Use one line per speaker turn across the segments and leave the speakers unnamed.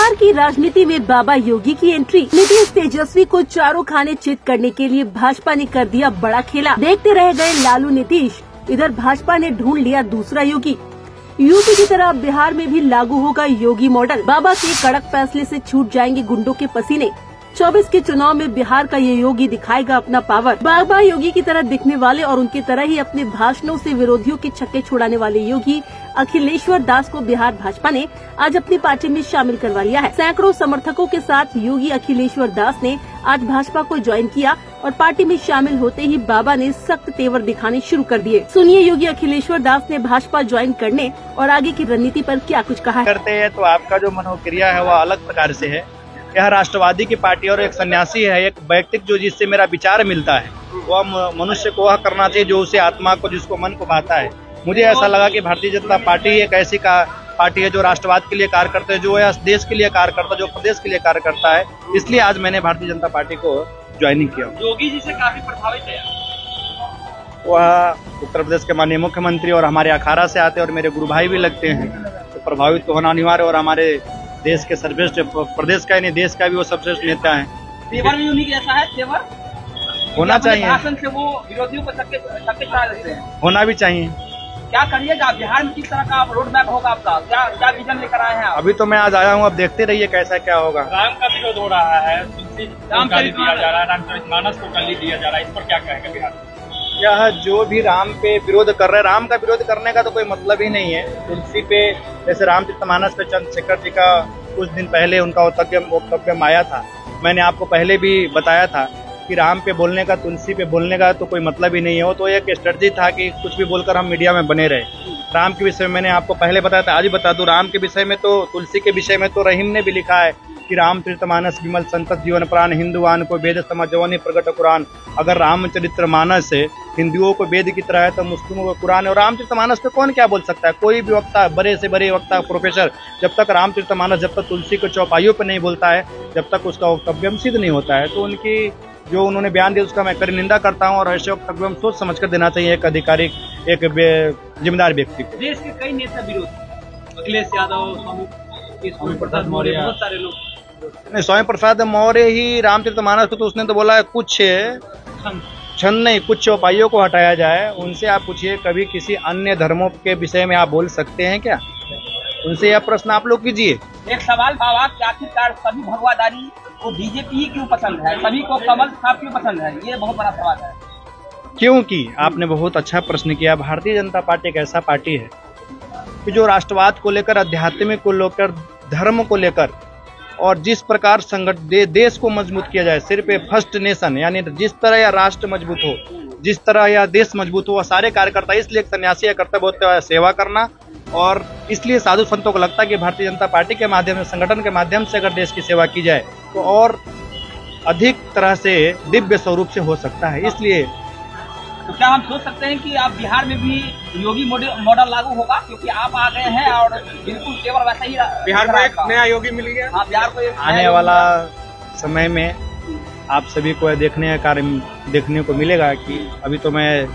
बिहार की राजनीति में बाबा योगी की एंट्री। नीतीश तेजस्वी को चारों खाने चित करने के लिए भाजपा ने कर दिया बड़ा खेला। देखते रह गए लालू नीतीश, इधर भाजपा ने ढूंढ लिया दूसरा योगी। यूपी की तरह बिहार में भी लागू होगा योगी मॉडल। बाबा के कड़क फैसले से छूट जाएंगे गुंडों के पसीने। 24 के चुनाव में बिहार का ये योगी दिखाएगा अपना पावर। बाबा योगी की तरह दिखने वाले और उनकी तरह ही अपने भाषणों से विरोधियों के छक्के छुड़ाने वाले योगी अखिलेश्वर दास को बिहार भाजपा ने आज अपनी पार्टी में शामिल करवा लिया है। सैकड़ों समर्थकों के साथ योगी अखिलेश्वर दास ने आज भाजपा को ज्वाइन किया और पार्टी में शामिल होते ही बाबा ने सख्त तेवर दिखाने शुरू कर दिए। सुनिए योगी अखिलेश्वर दास ने भाजपा ज्वाइन करने और आगे की रणनीति पर क्या कुछ कहा है।
करते हैं तो आपका जो मनोक्रिया है वह अलग प्रकार से है। यह राष्ट्रवादी की पार्टी और एक सन्यासी है, एक व्यक्तिक जो जिससे मेरा विचार मिलता है वह मनुष्य को वह करना चाहिए जो उसे आत्मा को, जिसको मन को भाता है। मुझे ऐसा लगा कि भारतीय जनता पार्टी एक ऐसी पार्टी है जो राष्ट्रवाद के लिए कार्य करते हैं, जो है देश के लिए कार्य करता है, जो प्रदेश के लिए कार्य करता है। इसलिए आज मैंने भारतीय जनता पार्टी को ज्वाइनिंग किया।
योगी जी से काफी प्रभावित है।
वह उत्तर प्रदेश के माननीय मुख्यमंत्री और हमारे अखाड़ा से आते हैं और मेरे गुरु भाई भी लगते हैं, तो प्रभावित तो होना अनिवार्य। और हमारे देश के सर्वश्रेष्ठ, प्रदेश का ही नहीं देश का भी वो सर्वश्रेष्ठ नेता है।
तेवर भी उन्हीं जैसा है, तेवर
होना चाहिए।
भाषण से वो विरोधियों को छक्के छुड़ा देते हैं।
होना भी चाहिए।
क्या करिएगा बिहार में, किस तरह का रोड मैप होगा आपका, क्या विजन लेकर आए हैं आप?
अभी तो मैं आज आया हूँ, अब देखते रहिए कैसा क्या होगा।
राम का विरोध हो रहा है, तुलसी को गाली दिया जा रहा है, रामचरितमानस को गाली दिया जा रहा है, इस पर क्या कहेंगे बिहार में?
यह जो भी राम पे विरोध कर रहे हैं, राम का विरोध करने का तो कोई मतलब ही नहीं है। तुलसी पे, जैसे रामचरितमानस पे चंद्रशेखर जी का कुछ दिन पहले उनका वक्तव्य आया था। मैंने आपको पहले भी बताया था कि राम पे बोलने का, तुलसी पे बोलने का तो कोई मतलब ही नहीं है। वो तो एक स्ट्रेटजी था कि कुछ भी बोलकर हम मीडिया में बने रहे। राम के विषय में मैंने आपको पहले बताया था, आज भी बता दूं। राम के विषय में तो, तुलसी के विषय में तो रहीम ने भी लिखा है कि रामचरितमानस विमल संतत जीवन प्राण, हिंदुआन को वेद समझवनी प्रगट कुरान। अगर रामचरितमानस हिंदुओं को वेद की तरह है तो मुस्लिमों को कुरान है। और रामचरितमानस पे कौन क्या बोल सकता है? कोई भी वक्ता, बड़े से बड़े वक्ता, प्रोफेसर, जब तक रामचरितमानस, जब तक तुलसी को चौपाइयों पर नहीं बोलता है, जब तक उसका वक्तव्य सिद्ध नहीं होता है। तो उनकी जो उन्होंने बयान दिया उसका मैं कड़ी निंदा करता हूं। और ऐसे वक्तव्य सोच समझकर देना चाहिए एक अधिकारी, एक जिम्मेदार व्यक्ति को।
देश के कई नेता विरोध, अखिलेश यादव, स्वामी प्रसाद मौर्य, बहुत सारे लोग
नहीं, स्वामी प्रसाद मौर्य ही रामचरितमानस को तो उसने तो बोला है कुछ छंद नहीं, कुछ चौपाइयों को हटाया जाए। उनसे आप पूछिए कभी किसी अन्य धर्मों के विषय में आप बोल सकते हैं क्या? उनसे यह प्रश्न आप लोग कीजिए।
एक सवाल बाबा कि आखिरकार सभी भगवादारी को बीजेपी ही क्यों पसंद है, सभी को कमल साहब क्यों पसंद है? ये बहुत बड़ा सवाल है।
क्योंकि आपने बहुत अच्छा प्रश्न किया। भारतीय जनता पार्टी एक ऐसा पार्टी है कि जो राष्ट्रवाद को लेकर, आध्यात्मिक को लेकर, धर्म को लेकर और जिस प्रकार देश को मजबूत किया जाए, सिर्फ फर्स्ट नेशन, यानी जिस तरह यह राष्ट्र मजबूत हो, जिस तरह यह देश मजबूत हो, वह सारे कार्यकर्ता। इसलिए एक सन्यासी का कर्तव्य होता है सेवा करना। और इसलिए साधु संतों को लगता है कि भारतीय जनता पार्टी के माध्यम से, संगठन के माध्यम से अगर देश की सेवा की जाए तो और अधिक तरह से दिव्य स्वरूप से हो सकता है। इसलिए
तो क्या हम सोच सकते हैं कि आप बिहार में भी योगी मॉडल लागू होगा, क्योंकि आप आ गए हैं और बिल्कुल केवल वैसा ही
बिहार में एक नया योगी मिल गया।
हाँ, बिहार को
आने वाला समय में आप सभी को देखने का कार्य देखने को मिलेगा कि अभी तो मैं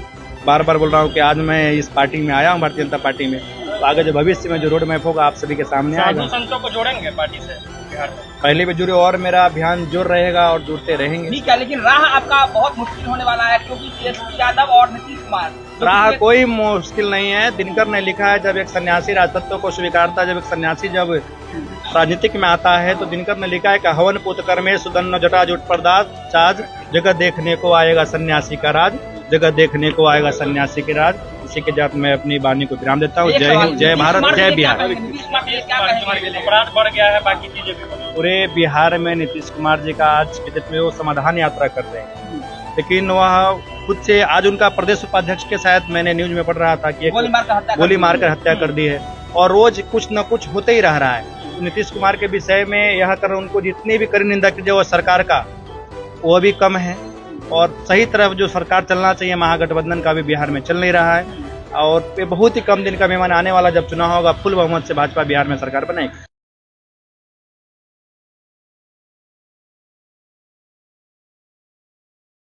बार बार बोल रहा हूँ कि आज मैं इस पार्टी में आया हूँ, भारतीय जनता पार्टी में। तो आगे जो भविष्य में जो रोड मैप होगा आप सभी के सामने आएगा।
साधु संतों को जोड़ेंगे पार्टी से बिहार में?
पहले भी जुड़े और मेरा अभियान जोर रहेगा और जुड़ते रहेंगे।
ठीक है, लेकिन राह आपका बहुत मुश्किल होने वाला है, क्योंकि तेजस्वी यादव और नीतीश कुमार।
राह कोई मुश्किल नहीं है। दिनकर ने लिखा है, जब एक सन्यासी राजतत्व को स्वीकारता, जब एक सन्यासी जब राजनीतिक में आता है, तो दिनकर ने लिखा है कि हवन पुत कर्मे सुदन्न जटा जुट प्रदास चाज, जगह देखने को आएगा सन्यासी का राज, जगह देखने को आएगा सन्यासी के राज। इसी के साथ मैं अपनी वाणी को विराम देता हूँ। जय हिंद, जय भारत, जय बिहार।
अपराध बढ़ गया है, बाकी चीजें भी।
पूरे बिहार में नीतीश कुमार जी का आज के दिन में वो समाधान यात्रा कर रहे हैं, लेकिन वह खुद से आज उनका प्रदेश उपाध्यक्ष के साथ मैंने न्यूज में पढ़ रहा था कि गोली मारकर हत्या कर दी है और रोज कुछ न कुछ होते ही रह रहा है। तो नीतीश कुमार के विषय में यह कर उनको जितनी भी कड़ी निंदा कीजिए वो सरकार का, वो भी कम है। और सही तरफ जो सरकार चलना चाहिए, महागठबंधन का भी बिहार में चल नहीं रहा है। और बहुत ही कम दिन का मेहमान आने वाला जब चुनाव होगा, फुल बहुमत से भाजपा बिहार में सरकार बनाएगी।